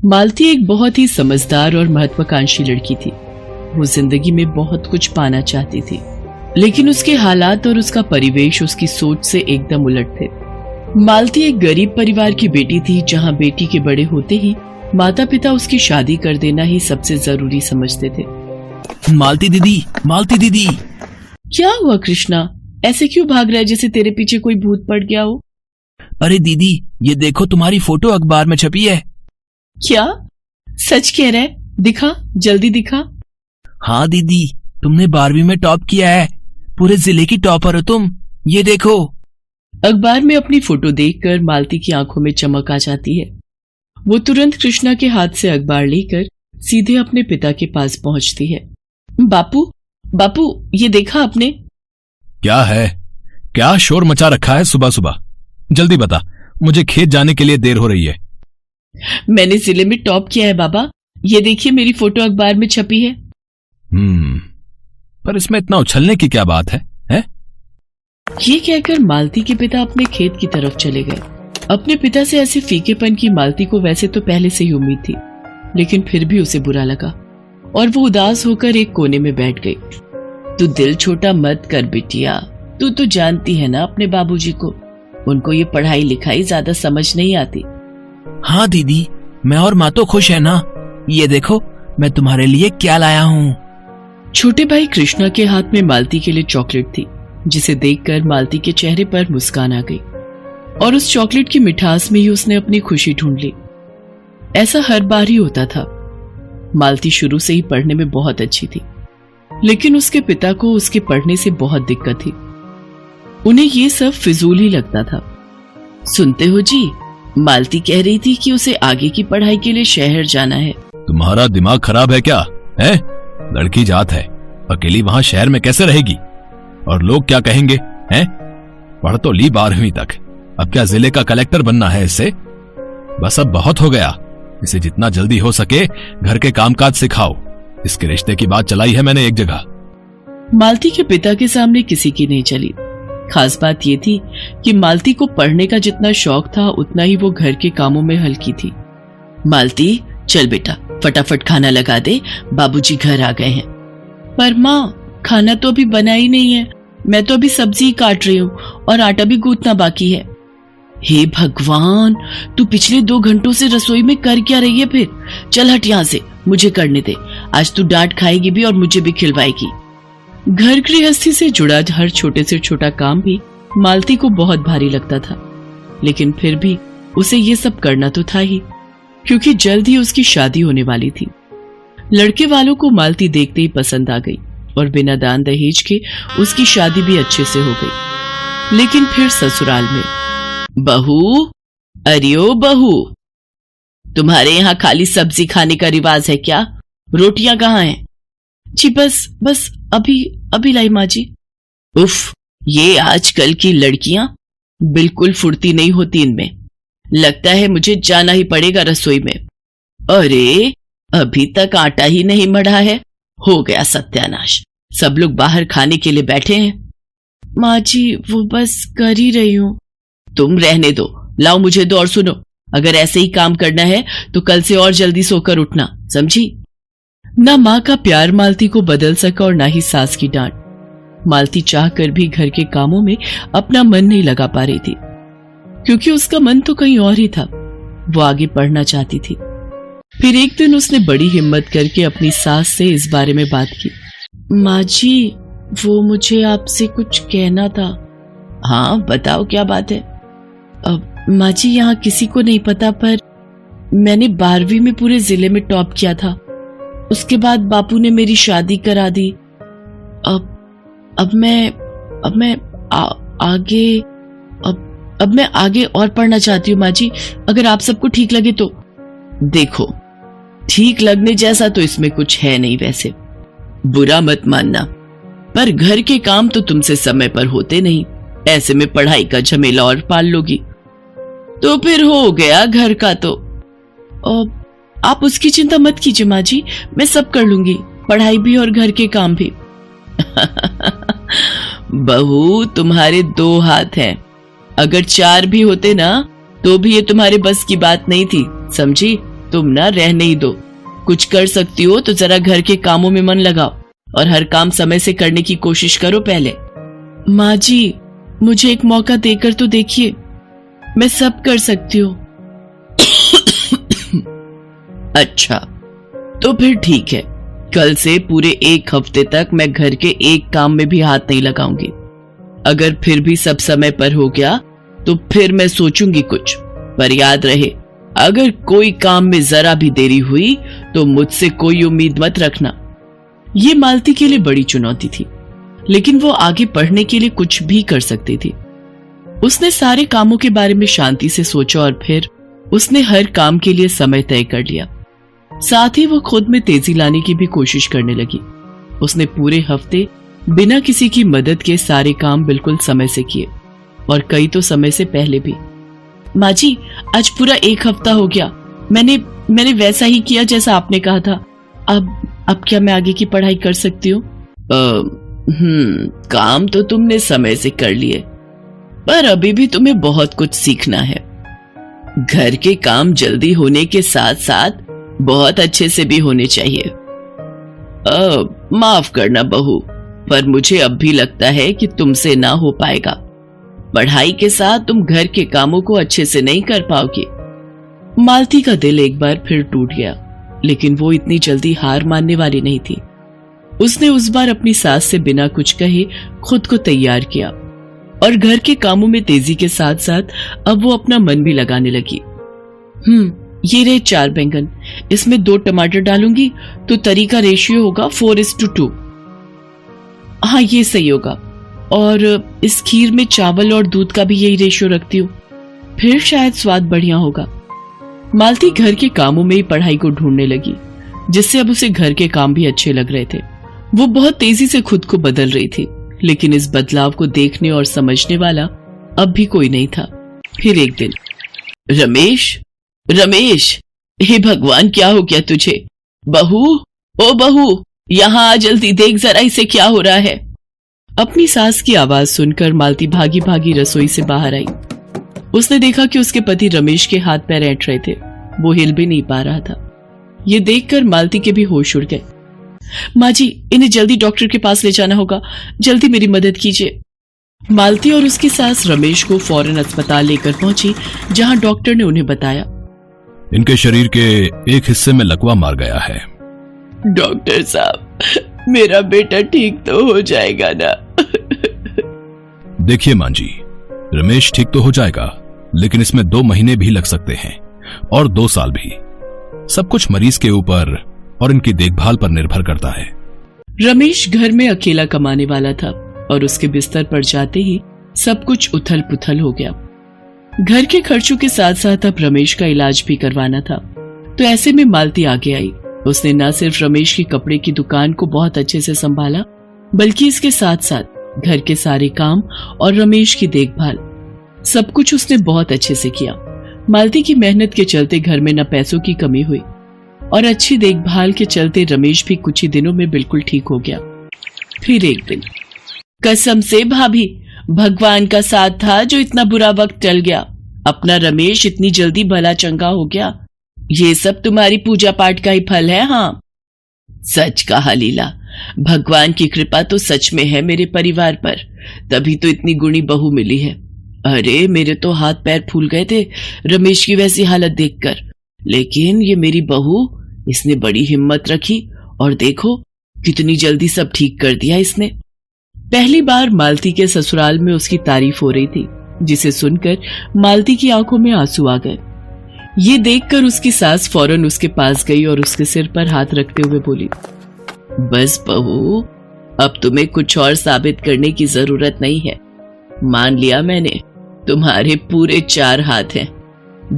मालती एक बहुत ही समझदार और महत्वाकांक्षी लड़की थी। वो जिंदगी में बहुत कुछ पाना चाहती थी, लेकिन उसके हालात और उसका परिवेश उसकी सोच से एकदम उलट थे। मालती एक गरीब परिवार की बेटी थी, जहां बेटी के बड़े होते ही माता पिता उसकी शादी कर देना ही सबसे जरूरी समझते थे। मालती दीदी, मालती दीदी। क्या हुआ कृष्णा? ऐसे क्यों भाग रहा है जैसे तेरे पीछे कोई भूत पड़ गया हो? अरे दीदी, ये देखो तुम्हारी फोटो अखबार में छपी है। क्या सच कह रहा है? दिखा, जल्दी दिखा। हाँ दीदी, तुमने 12वीं में टॉप किया है। पूरे जिले की टॉपर हो तुम। ये देखो। अखबार में अपनी फोटो देखकर मालती की आंखों में चमक आ जाती है। वो तुरंत कृष्णा के हाथ से अखबार लेकर सीधे अपने पिता के पास पहुंचती है। बापू, बापू, ये देखा आपने? क्या है? क्या शोर मचा रखा है सुबह सुबह? जल्दी बता, मुझे खेत जाने के लिए देर हो रही है। मैंने जिले में टॉप किया है बाबा। ये देखिए, मेरी फोटो अखबार में छपी है। पर इसमें इतना उछलने की क्या बात है? ये कहकर मालती के पिता अपने खेत की तरफ चले गए। अपने पिता से ऐसे फीकेपन की मालती को वैसे तो पहले से ही उम्मीद थी, लेकिन फिर भी उसे बुरा लगा और वो उदास होकर एक कोने में बैठ गई। तू दिल छोटा मत कर बिटिया, तू तो जानती है ना अपने बाबूजी को, उनको ये पढ़ाई लिखाई ज्यादा समझ नहीं आती। हाँ दीदी, मैं और माँ तो खुश है ना। ये देखो, मैं तुम्हारे लिए क्या लाया हूँ। छोटे भाई कृष्णा के हाथ में मालती के लिए चॉकलेट थी, जिसे देखकर मालती के चेहरे पर मुस्कान आ गई और उस चॉकलेट की मिठास में ही उसने अपनी खुशी ढूंढ ली। ऐसा हर बार ही होता था। मालती शुरू से ही पढ़ने में बहुत अच्छी थी, लेकिन उसके पिता को उसके पढ़ने से बहुत दिक्कत थी। उन्हें ये सब फिजूल ही लगता था। सुनते हो जी, मालती कह रही थी कि उसे आगे की पढ़ाई के लिए शहर जाना है। तुम्हारा दिमाग खराब है क्या? है? लड़की जात है, अकेली वहां शहर में कैसे रहेगी? और लोग क्या कहेंगे? हैं? पढ़ तो ली 12वीं तक, अब क्या जिले का कलेक्टर बनना है इससे? बस अब बहुत हो गया। इसे जितना जल्दी हो सके घर के कामकाज सिखाओ। इसके रिश्ते की बात चलाई है मैंने एक जगह। मालती के पिता के सामने किसी की नहीं चली। खास बात यह थी कि मालती को पढ़ने का जितना शौक था, उतना ही वो घर के कामों में हल्की थी। मालती, चल बेटा, फटाफट खाना लगा दे, बाबूजी घर आ गए हैं। पर माँ, खाना तो अभी बना ही नहीं है। मैं तो अभी सब्जी काट रही हूँ और आटा भी गूंथना बाकी है। हे भगवान, तू पिछले 2 घंटों से रसोई में कर क्या रही है फिर? चल हट यहाँ से, मुझे करने दे। आज तू डांट खाएगी भी और मुझे भी खिलवाएगी। घर गृहस्थी से जुड़ा हर छोटे से छोटा काम भी मालती को बहुत भारी लगता था, लेकिन फिर भी उसे ये सब करना तो था ही, क्योंकि जल्द ही उसकी शादी होने वाली थी। लड़के वालों को मालती देखते ही पसंद आ गई और बिना दान दहेज के उसकी शादी भी अच्छे से हो गई। लेकिन फिर ससुराल में, बहू, अरे ओ बहू, तुम्हारे यहाँ खाली सब्जी खाने का रिवाज है क्या? रोटियां कहाँ हैं? जी बस अभी लाई माँ जी। उफ, ये आजकल की लड़कियां बिल्कुल फुर्ती नहीं होती इनमें। लगता है मुझे जाना ही पड़ेगा रसोई में। अरे, अभी तक आटा ही नहीं मढ़ा है। हो गया सत्यानाश। सब लोग बाहर खाने के लिए बैठे हैं। माँ जी, वो बस कर ही रही हूँ। तुम रहने दो, लाओ मुझे दो। और सुनो, अगर ऐसे ही काम करना है तो कल से और जल्दी सोकर उठना, समझी? ना माँ का प्यार मालती को बदल सका और ना ही सास की डांट। मालती चाहकर भी घर के कामों में अपना मन नहीं लगा पा रही थी, क्योंकि उसका मन तो कहीं और ही था। वो आगे पढ़ना चाहती थी। फिर एक दिन उसने बड़ी हिम्मत करके अपनी सास से इस बारे में बात की। माँ जी, वो मुझे आपसे कुछ कहना था। हाँ बताओ, क्या बात है? माँ जी, यहाँ किसी को नहीं पता, पर मैंने 12वीं में पूरे जिले में टॉप किया था। उसके बाद बापू ने मेरी शादी करा दी। अब मैं आगे और पढ़ना चाहती हूँ माँ जी, अगर आप सबको ठीक लगे तो। देखो, ठीक लगने जैसा तो इसमें कुछ है नहीं, वैसे बुरा मत मानना, पर घर के काम तो तुमसे समय पर होते नहीं। ऐसे में पढ़ाई का झमेला और पाल लोगी तो फिर हो गया घर का। तो आप उसकी चिंता मत कीजिए माँ जी, मैं सब कर लूंगी, पढ़ाई भी और घर के काम भी। बहू, तुम्हारे 2 हाथ हैं, अगर 4 भी होते ना तो भी ये तुम्हारे बस की बात नहीं थी, समझी? तुम ना रहने ही दो। कुछ कर सकती हो तो जरा घर के कामों में मन लगाओ और हर काम समय से करने की कोशिश करो पहले। माँ जी, मुझे एक मौका देकर तो देखिए, मैं सब कर सकती हूँ। अच्छा, तो फिर ठीक है, कल से पूरे 1 हफ्ते तक मैं घर के एक काम में भी हाथ नहीं लगाऊंगी। अगर फिर भी सब समय पर हो गया तो फिर मैं सोचूंगी कुछ, पर याद रहे अगर कोई काम में जरा भी देरी हुई तो मुझसे कोई उम्मीद मत रखना। ये मालती के लिए बड़ी चुनौती थी, लेकिन वो आगे बढ़ने के लिए कुछ भी कर सकती थी। उसने सारे कामों के बारे में शांति से सोचा और फिर उसने हर काम के लिए समय तय कर लिया। साथ ही वो खुद में तेजी लाने की भी कोशिश करने लगी। उसने पूरे हफ्ते बिना किसी की मदद के सारे काम बिल्कुल समय से किए, और कई तो समय से पहले भी। माँ जी, आज पूरा 1 हफ्ता हो गया, मैंने वैसा ही किया जैसा आपने कहा था। अब क्या मैं आगे की पढ़ाई कर सकती हूँ? काम तो तुमने समय से कर लिए, पर अभी भी तुम्हें बहुत कुछ सीखना है। घर के काम जल्दी होने के साथ साथ बहुत अच्छे से भी होने चाहिए। माफ करना बहू, पर मुझे अब भी लगता है कि तुमसे ना हो पाएगा। पढ़ाई के साथ तुम घर के कामों को अच्छे से नहीं कर पाओगे। मालती का दिल एक बार फिर टूट गया, लेकिन वो इतनी जल्दी हार मानने वाली नहीं थी। उसने उस बार अपनी सास से बिना कुछ कहे खुद को तैयार किया और घर के कामों में तेजी के साथ साथ अब वो अपना मन भी लगाने लगी। ये रहे 4 बैंगन, इसमें 2 टमाटर डालूंगी तो तरीका रेशियो होगा 4:2। हाँ, ये सही होगा। और इस खीर में चावल और दूध का भी यही रेशियो रखती हूँ, फिर शायद स्वाद बढ़िया होगा। मालती घर के कामों में ही पढ़ाई को ढूंढने लगी, जिससे अब उसे घर के काम भी अच्छे लग रहे थे। वो बहुत तेजी से खुद को बदल रही थी, लेकिन इस बदलाव को देखने और समझने वाला अब भी कोई नहीं था। फिर एक दिन, रमेश, हे भगवान, क्या हो गया तुझे? बहू, ओ बहू, यहाँ आ जल्दी, देख जरा इसे क्या हो रहा है। अपनी सास की आवाज सुनकर मालती भागी भागी रसोई से बाहर आई। उसने देखा कि उसके पति रमेश के हाथ पैर ऐंठ रहे थे, वो हिल भी नहीं पा रहा था। ये देखकर मालती के भी होश उड़ गए। माँ जी, इन्हें जल्दी डॉक्टर के पास ले जाना होगा, जल्दी मेरी मदद कीजिए। मालती और उसकी सास रमेश को फौरन अस्पताल लेकर पहुंची, जहां डॉक्टर ने उन्हें बताया, इनके शरीर के एक हिस्से में लकवा मार गया है। डॉक्टर साहब, मेरा बेटा ठीक तो हो जाएगा ना? देखिए मां जी, रमेश ठीक तो हो जाएगा, लेकिन इसमें 2 महीने भी लग सकते हैं और 2 साल भी। सब कुछ मरीज के ऊपर और इनकी देखभाल पर निर्भर करता है। रमेश घर में अकेला कमाने वाला था और उसके बिस्तर पर जाते ही सब कुछ उथल पुथल हो गया। घर के खर्चों के साथ साथ अब रमेश का इलाज भी करवाना था, तो ऐसे में मालती आगे आई। उसने न सिर्फ रमेश की कपड़े की दुकान को बहुत अच्छे से संभाला, बल्कि इसके साथ साथ घर के सारे काम और रमेश की देखभाल, सब कुछ उसने बहुत अच्छे से किया। मालती की मेहनत के चलते घर में न पैसों की कमी हुई और अच्छी देखभाल के चलते रमेश भी कुछ ही दिनों में बिल्कुल ठीक हो गया। फिर एक दिन, कसम से भाभी, भगवान का साथ था जो इतना बुरा वक्त टल गया। अपना रमेश इतनी जल्दी भला चंगा हो गया। ये सब तुम्हारी पूजा पाठ का ही फल है। हाँ, सच कहा लीला, भगवान की कृपा तो सच में है मेरे परिवार पर, तभी तो इतनी गुणी बहू मिली है। अरे, मेरे तो हाथ पैर फूल गए थे रमेश की वैसी हालत देखकर, लेकिन ये मेरी बहू, इसने बड़ी हिम्मत रखी और देखो कितनी जल्दी सब ठीक कर दिया इसने। पहली बार मालती के ससुराल में उसकी तारीफ हो रही थी, जिसे सुनकर मालती की आंखों में आंसू आ गए। ये देखकर उसकी सास फौरन उसके पास गई और उसके सिर पर हाथ रखते हुए बोली, बस बहू, अब तुम्हें कुछ और साबित करने की जरूरत नहीं है। मान लिया मैंने, तुम्हारे पूरे 4 हाथ हैं।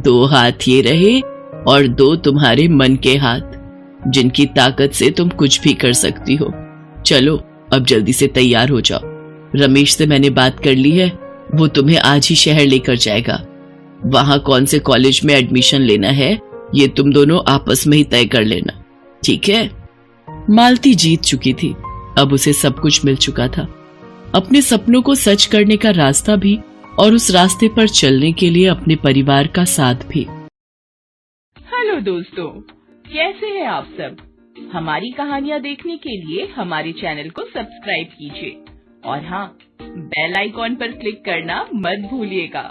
2 हाथ ये रहे और 2 तुम्हारे मन के हाथ, जिनकी ताकत से तुम कुछ भी कर सकती हो। चलो अब जल्दी से तैयार हो जाओ। रमेश से मैंने बात कर ली है, वो तुम्हें आज ही शहर लेकर जाएगा। वहां कौन से कॉलेज में एडमिशन लेना है ये तुम दोनों आपस में ही तय कर लेना, ठीक है? मालती जीत चुकी थी, अब उसे सब कुछ मिल चुका था, अपने सपनों को सच करने का रास्ता भी और उस रास्ते पर चलने के लिए अपने परिवार का साथ भी। हेलो हेलो दोस्तों, कैसे हैं आप सब? हमारी कहानियाँ देखने के लिए हमारे चैनल को सब्सक्राइब कीजिए और हाँ, बेल आइकॉन पर क्लिक करना मत भूलिएगा।